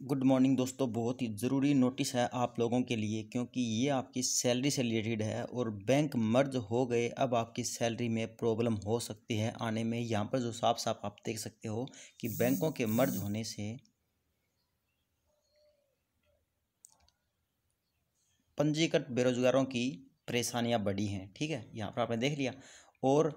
Good morning दोस्तों। बहुत ही ज़रूरी नोटिस है आप लोगों के लिए, क्योंकि ये आपकी सैलरी से रिलेटेड है और बैंक मर्ज हो गए। अब आपकी सैलरी में प्रॉब्लम हो सकती है आने में। यहाँ पर जो साफ साफ आप देख सकते हो कि बैंकों के मर्ज होने से पंजीकृत बेरोजगारों की परेशानियां बढ़ी हैं। ठीक है, यहाँ पर आपने देख लिया। और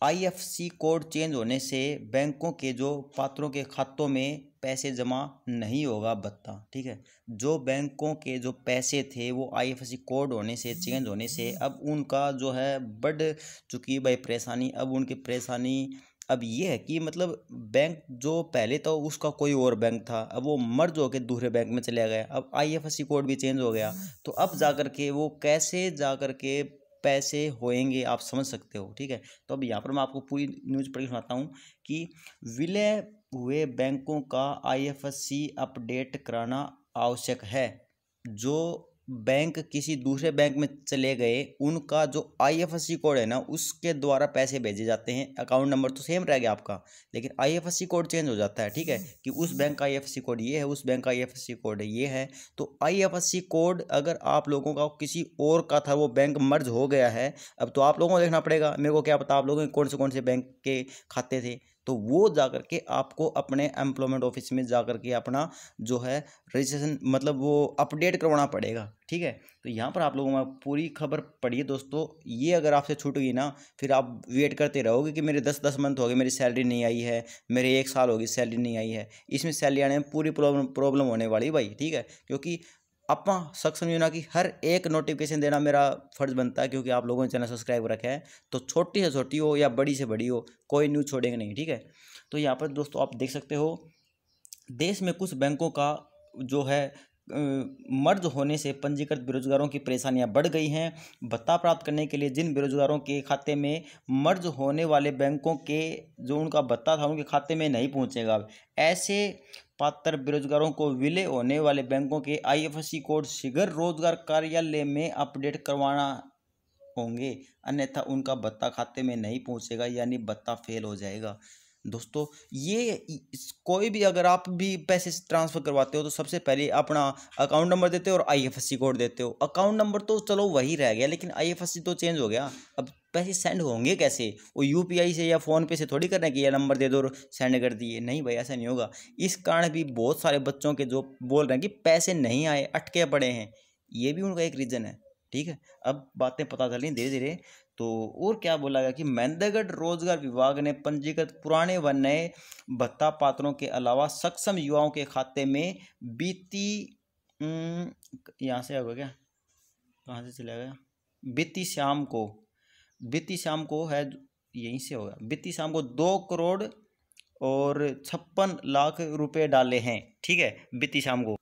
आईएफएससी कोड चेंज होने से बैंकों के जो पात्रों के खातों में पैसे जमा नहीं होगा भत्ता। ठीक है, जो बैंकों के जो पैसे थे वो आईएफएससी कोड होने से, चेंज होने से अब उनका जो है बढ़ चुकी भाई परेशानी। अब उनकी परेशानी अब ये है कि मतलब बैंक जो पहले था उसका कोई और बैंक था, अब वो मर्ज होकर दूसरे बैंक में चले गए। अब आईएफएससी कोड भी चेंज हो गया, तो अब जाकर के वो कैसे जाकर के पैसे होएंगे आप समझ सकते हो। ठीक है, तो अब यहाँ पर मैं आपको पूरी न्यूज़ पढ़ के सुनाता हूँ कि विलय हुए बैंकों का आईएफएससी अपडेट कराना आवश्यक है। जो बैंक किसी दूसरे बैंक में चले गए उनका जो आईएफएससी कोड है ना, उसके द्वारा पैसे भेजे जाते हैं। अकाउंट नंबर तो सेम रह गया आपका, लेकिन आईएफएससी कोड चेंज हो जाता है। ठीक है, कि उस बैंक का आईएफएससी कोड ये है, उस बैंक का आईएफएससी कोड ये है। तो आईएफएससी कोड अगर आप लोगों का किसी और का था, वो बैंक मर्ज हो गया है, अब तो आप लोगों को देखना पड़ेगा। मेरे को क्या पता आप लोगों के कौन से बैंक के खाते थे। तो वो जाकर के आपको अपने एम्प्लॉयमेंट ऑफिस में जाकर के अपना जो है रजिस्ट्रेशन मतलब वो अपडेट करवाना पड़ेगा। ठीक है, तो यहाँ पर आप लोगों में पूरी खबर पढ़िए दोस्तों। ये अगर आपसे छूट गई ना, फिर आप वेट करते रहोगे कि मेरे 10-10 मंथ हो गए, मेरी सैलरी नहीं आई है, मेरे 1 साल हो गई सैलरी नहीं आई है। इसमें सैलरी आने में पूरी प्रॉब्लम होने वाली भाई। ठीक है, क्योंकि अपना सक्षम योजना की हर एक नोटिफिकेशन देना मेरा फर्ज बनता है, क्योंकि आप लोगों ने चैनल सब्सक्राइब रखा है। तो छोटी से छोटी हो या बड़ी से बड़ी हो, कोई न्यूज़ छोड़ेंगे नहीं। ठीक है, तो यहाँ पर दोस्तों आप देख सकते हो देश में कुछ बैंकों का जो है मर्ज होने से पंजीकृत बेरोजगारों की परेशानियां बढ़ गई हैं। भत्ता प्राप्त करने के लिए जिन बेरोजगारों के खाते में मर्ज होने वाले बैंकों के जो उनका भत्ता था उनके खाते में नहीं पहुंचेगा। ऐसे पात्र बेरोजगारों को विलय होने वाले बैंकों के आईएफएससी कोड शीघ्र रोजगार कार्यालय में अपडेट करवाना होंगे, अन्यथा उनका भत्ता खाते में नहीं पहुंचेगा, यानी भत्ता फेल हो जाएगा। दोस्तों ये कोई भी अगर आप भी पैसे ट्रांसफ़र करवाते हो तो सबसे पहले अपना अकाउंट नंबर देते हो और आईएफएससी कोड देते हो। अकाउंट नंबर तो चलो वही रह गया, लेकिन आईएफएससी तो चेंज हो गया। अब पैसे सेंड होंगे कैसे? वो यूपीआई से या फ़ोन पे से थोड़ी कर रहे हैं कि ये नंबर दे दो और सेंड कर दिए। नहीं भाई, ऐसा नहीं होगा। इस कारण भी बहुत सारे बच्चों के जो बोल रहे हैं कि पैसे नहीं आए, अटके पड़े हैं, ये भी उनका एक रीज़न है। ठीक है, अब बातें पता चली धीरे धीरे। तो और क्या बोला गया कि महेंद्रगढ़ रोजगार विभाग ने पंजीकृत पुराने व नए भत्ता पात्रों के अलावा सक्षम युवाओं के खाते में बीती यहाँ से होगा क्या, कहाँ से चला गया, बीती शाम को है, यहीं से होगा। बीती शाम को 2 करोड़ और 56 लाख रुपए डाले हैं। ठीक है, बीती शाम को।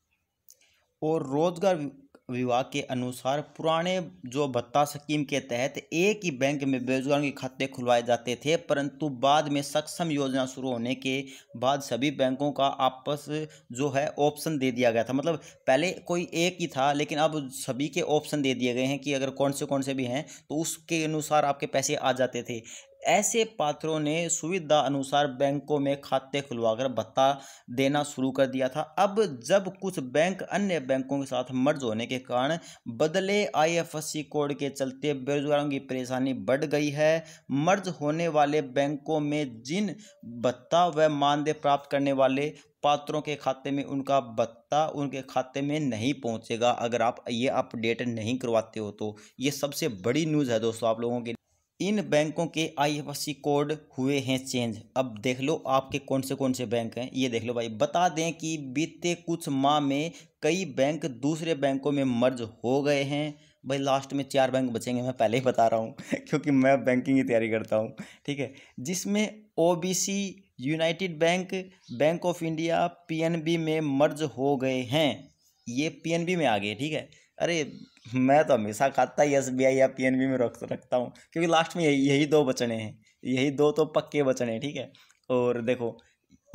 और रोजगार विभाग के अनुसार पुराने जो भत्ता स्कीम के तहत एक ही बैंक में बेरोजगारों के खाते खुलवाए जाते थे, परंतु बाद में सक्षम योजना शुरू होने के बाद सभी बैंकों का आपस जो है ऑप्शन दे दिया गया था। मतलब पहले कोई एक ही था, लेकिन अब सभी के ऑप्शन दे दिए गए हैं कि अगर कौन से भी हैं तो उसके अनुसार आपके पैसे आ जाते थे। ऐसे पात्रों ने सुविधा अनुसार बैंकों में खाते खुलवाकर भत्ता देना शुरू कर दिया था। अब जब कुछ बैंक अन्य बैंकों के साथ मर्ज होने के कारण बदले आईएफएससी कोड के चलते बेरोजगारों की परेशानी बढ़ गई है। मर्ज होने वाले बैंकों में जिन भत्ता व मानदेय प्राप्त करने वाले पात्रों के खाते में उनका भत्ता उनके खाते में नहीं पहुंचेगा, अगर आप ये अपडेट नहीं करवाते हो तो। ये सबसे बड़ी न्यूज़ है दोस्तों आप लोगों के। इन बैंकों के आईएफएससी कोड हुए हैं चेंज। अब देख लो आपके कौन से बैंक हैं, ये देख लो भाई। बता दें कि बीते कुछ माह में कई बैंक दूसरे बैंकों में मर्ज हो गए हैं। भाई लास्ट में 4 बैंक बचेंगे, मैं पहले ही बता रहा हूँ क्योंकि मैं बैंकिंग की तैयारी करता हूँ। ठीक है, जिसमें OBC, United bank, bank of India, PNB में मर्ज हो गए हैं। ये पीएनबी में आ गए। ठीक है, अरे मैं तो हमेशा खाता ही एसबीआई या पीएनबी में रखता हूँ, क्योंकि लास्ट में यही 2 बचने हैं, यही 2 तो पक्के बचने हैं। ठीक है, और देखो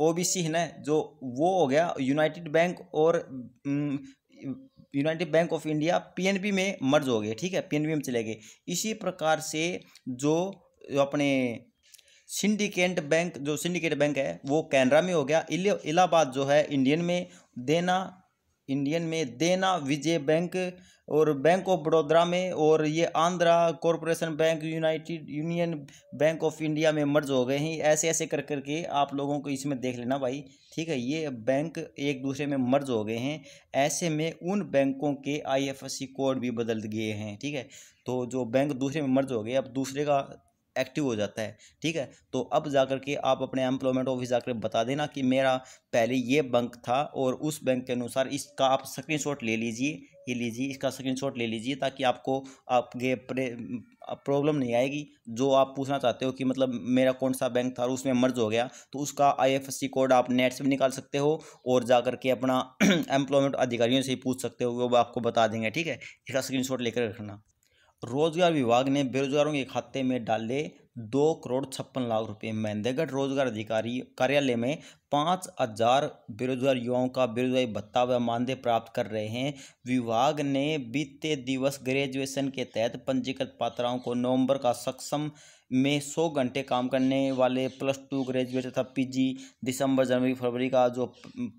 ओबीसी है ना, जो वो हो गया यूनाइटेड बैंक और United bank of India PNB में मर्ज हो गए। ठीक है, पीएनबी में चले गए। इसी प्रकार से जो अपने सिंडिकेट बैंक, जो सिंडिकेट बैंक है वो कैनरा में हो गया। इलाहाबाद जो है इंडियन में देना विजय बैंक, और बैंक ऑफ बड़ौदा में, और ये Andhra corporation bank, United union bank of India में मर्ज हो गए हैं। ऐसे ऐसे कर करके आप लोगों को इसमें देख लेना भाई, ठीक है। ये बैंक एक दूसरे में मर्ज हो गए हैं। ऐसे में उन बैंकों के IFSC कोड भी बदल गए हैं, ठीक है। तो जो बैंक दूसरे में मर्ज हो गए, अब दूसरे का एक्टिव हो जाता है, ठीक है। तो अब जाकर के आप अपने एम्प्लॉयमेंट ऑफिस जाकर बता देना कि मेरा पहले ये बैंक था और उस बैंक के अनुसार इसका आप स्क्रीनशॉट ले लीजिए, ये लीजिए, इसका स्क्रीनशॉट ले लीजिए, ताकि आपको आपके प्रॉब्लम नहीं आएगी। जो आप पूछना चाहते हो कि मतलब मेरा कौन सा बैंक था और उसमें मर्ज हो गया, तो उसका IFSC कोड आप नेट से भी निकाल सकते हो और जाकर के अपना एम्प्लॉयमेंट अधिकारियों से ही पूछ सकते हो, वो आपको बता देंगे, ठीक है। इसका स्क्रीनशॉट लेकर रखना। रोजगार विभाग ने बेरोजगारों के खाते में डाले 2,56,00,000 रुपये। महेंद्रगढ़ रोजगार अधिकारी कार्यालय में 5,000 बेरोजगार युवाओं का बेरोजगारी भत्ता व मानदेय प्राप्त कर रहे हैं। विभाग ने बीते दिवस ग्रेजुएशन के तहत पंजीकृत पात्राओं को नवंबर का सक्षम में 100 घंटे काम करने वाले +2 ग्रेजुएट तथा PG, दिसंबर जनवरी फरवरी का जो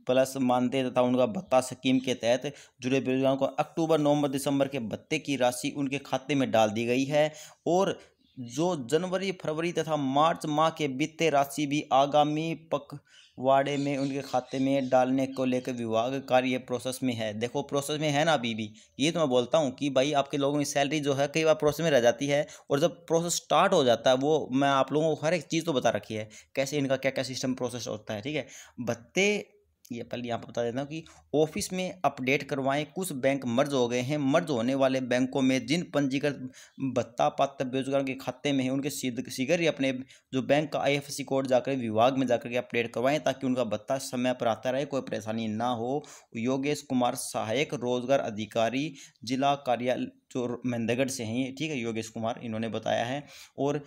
प्लस मानदेय तथा उनका भत्ता स्कीम के तहत जुड़े बेरोजगारों को अक्टूबर नवंबर दिसंबर के भत्ते की राशि उनके खाते में डाल दी गई है। और जो जनवरी फरवरी तथा मार्च माह के वित्तीय राशि भी आगामी पखवाड़े में उनके खाते में डालने को लेकर विभाग कार्य प्रोसेस में है। देखो प्रोसेस में है ना अभी भी, ये तो मैं बोलता हूँ कि भाई आपके लोगों की सैलरी जो है कई बार प्रोसेस में रह जाती है, और जब प्रोसेस स्टार्ट हो जाता है, वो मैं आप लोगों को हर एक चीज़ तो बता रखी है कैसे इनका क्या क्या सिस्टम प्रोसेस होता है, ठीक है। भत्ते ये पहले यहाँ पर बता देता हूँ कि ऑफिस में अपडेट करवाएं। कुछ बैंक मर्ज हो गए हैं। मर्ज होने वाले बैंकों में जिन पंजीकृत भत्ता पात्र बेरोजगारों के खाते में है, उनके शीघ्र ही अपने जो बैंक का IFSC कोड जाकर विभाग में जाकर के अपडेट करवाएं, ताकि उनका भत्ता समय पर आता रहे, कोई परेशानी ना हो। योगेश कुमार, सहायक रोजगार अधिकारी, जिला कार्यालय जो महेंद्रगढ़ से हैं, ठीक है, योगेश कुमार इन्होंने बताया है। और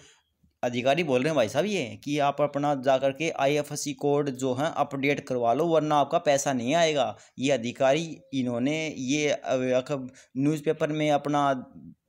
अधिकारी बोल रहे हैं भाई साहब ये कि आप अपना जाकर के IFSC कोड जो है अपडेट करवा लो, वरना आपका पैसा नहीं आएगा। ये अधिकारी इन्होंने ये न्यूज़पेपर में अपना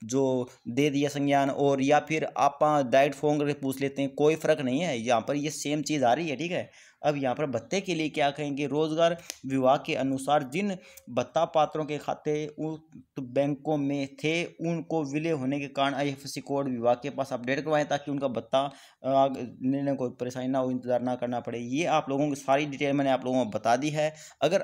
जो दे दिया संज्ञान, और या फिर आप डायरेक्ट फ़ोन करके पूछ लेते हैं, कोई फ़र्क नहीं है। यहाँ पर ये सेम चीज़ आ रही है, ठीक है। अब यहाँ पर भत्ते के लिए क्या कहेंगे, रोजगार विभाग के अनुसार जिन भत्ता पात्रों के खाते उन बैंकों में थे, उनको विलय होने के कारण IFSC कोड विभाग के पास अपडेट करवाएं, ताकि उनका भत्ता लेने कोई परेशानी ना हो, इंतजार ना करना पड़े। ये आप लोगों की सारी डिटेल मैंने आप लोगों को बता दी है। अगर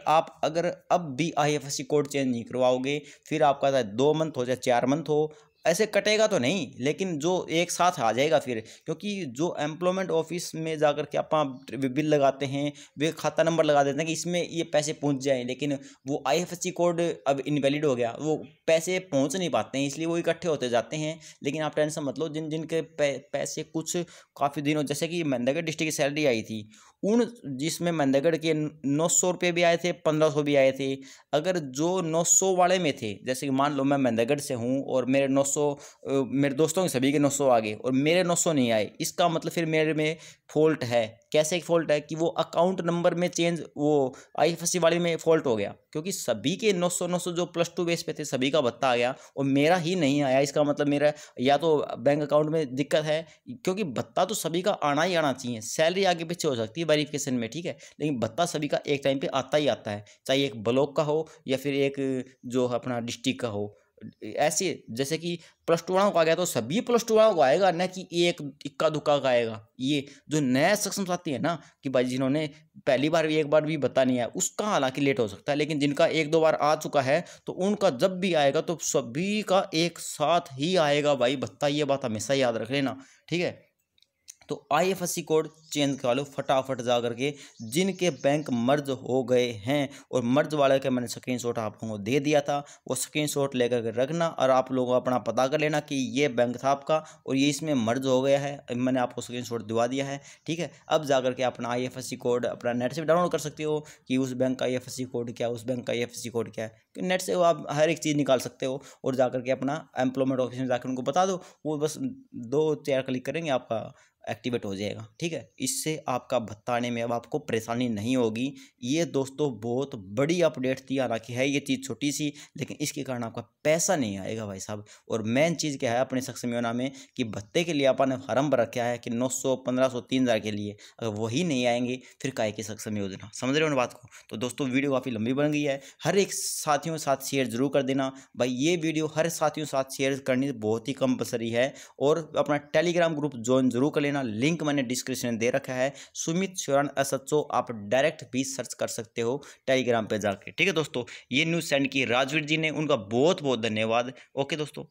अब भी IFSC कोड चेंज नहीं करवाओगे, फिर आपका चाहे 2 मंथ हो चाहे 4 मंथ हो, ऐसे कटेगा तो नहीं, लेकिन जो एक साथ आ जाएगा फिर, क्योंकि जो एम्प्लॉयमेंट ऑफिस में जाकर के आप बिल लगाते हैं, वे खाता नंबर लगा देते हैं कि इसमें ये पैसे पहुंच जाएं, लेकिन वो IFSC कोड अब इनवैलिड हो गया, वो पैसे पहुंच नहीं पाते हैं, इसलिए वो इकट्ठे होते जाते हैं। लेकिन आप टेंशन मत लो, जिन जिनके पैसे कुछ काफ़ी दिनों, जैसे कि महेंद्रगढ़ डिस्ट्रिक्ट की सैलरी आई थी, जिसमें महेंद्रगढ़ के 900 रुपये भी आए थे, 1500 भी आए थे। अगर जो 900 वाले में थे, जैसे कि मान लो मैं महेंद्रगढ़ से हूँ और मेरे 900 मेरे दोस्तों के सभी के 900 आ गए और मेरे 900 नहीं आए, इसका मतलब फिर मेरे में फॉल्ट है। कैसे फॉल्ट है कि वो अकाउंट नंबर में चेंज, वो IFSC वाले में फॉल्ट हो गया, क्योंकि सभी के 900 जो +2 बेस पे थे सभी का भत्ता आ गया और मेरा ही नहीं आया। इसका मतलब मेरा या तो बैंक अकाउंट में दिक्कत है, क्योंकि भत्ता तो सभी का आना ही आना चाहिए। सैलरी आगे पीछे हो सकती है वेरिफिकेशन में, ठीक है, लेकिन भत्ता सभी का एक टाइम पे आता ही आता है, चाहे एक ब्लॉक का हो या फिर एक जो अपना डिस्ट्रिक्ट का हो। ऐसे जैसे कि +2 वालों को आ गया तो सभी +2 वालों को आएगा, न कि एक इक्का दुक्का का आएगा। ये जो नया सक्षम साथी है ना, कि भाई जिन्होंने पहली बार भी एक बार भी भत्ता नहीं आया, उसका हालांकि लेट हो सकता है, लेकिन जिनका 1-2 बार आ चुका है तो उनका जब भी आएगा तो सभी का एक साथ ही आएगा भाई भत्ता। ये बात हमेशा याद रख लेना, ठीक है। तो IFSC कोड चेंज करा लो फटाफट जा करके, जिनके बैंक मर्ज हो गए हैं। और मर्ज वाले का मैंने स्क्रीनशॉट आप लोगों को दे दिया था, वो स्क्रीनशॉट लेकर के रखना और आप लोगों को अपना पता कर लेना कि ये बैंक था आपका और ये इसमें मर्ज हो गया है। मैंने आपको स्क्रीनशॉट दिवा दिया है, ठीक है। अब जा करके अपना IFSC कोड अपना नेट से भी डाउनलोड कर सकते हो कि उस बैंक का IFSC कोड क्या है, उस बैंक का IFSC कोड क्या है। कि नेट से आप हर एक चीज़ निकाल सकते हो और जा करके अपना एम्प्लॉयमेंट ऑफिस में जाकर उनको बता दो, वो बस 2-4 क्लिक करेंगे, आपका एक्टिवेट हो जाएगा। ठीक है, इससे आपका भत्ता आने में अब आपको परेशानी नहीं होगी। ये दोस्तों बहुत बड़ी अपडेट थी, हालांकि है ये चीज़ छोटी सी, लेकिन इसके कारण आपका पैसा नहीं आएगा भाई साहब। और मेन चीज़ क्या है अपने सक्षम योजना में कि भत्ते के लिए अपन ने फॉर्म भर रखा है कि 900, 1500, 3000 के लिए, अगर वही नहीं आएंगे फिर काहे की सक्षम योजना। समझ रहे हो ना बात को। तो दोस्तों वीडियो काफ़ी लंबी बन गई है, हर एक साथियों के साथ शेयर जरूर कर देना भाई। ये वीडियो हर साथियों के साथ शेयर करनी बहुत ही कंपलसरी है। और अपना टेलीग्राम ग्रुप ज्वाइन जरूर कर लेना, लिंक मैंने डिस्क्रिप्शन में दे रखा है, सुमित श्योरण SHO। आप डायरेक्ट भी सर्च कर सकते हो टेलीग्राम पे जाके। ठीक है दोस्तों, ये न्यूज़ सेंड की राजवीर जी ने, उनका बहुत बहुत धन्यवाद। ओके दोस्तों।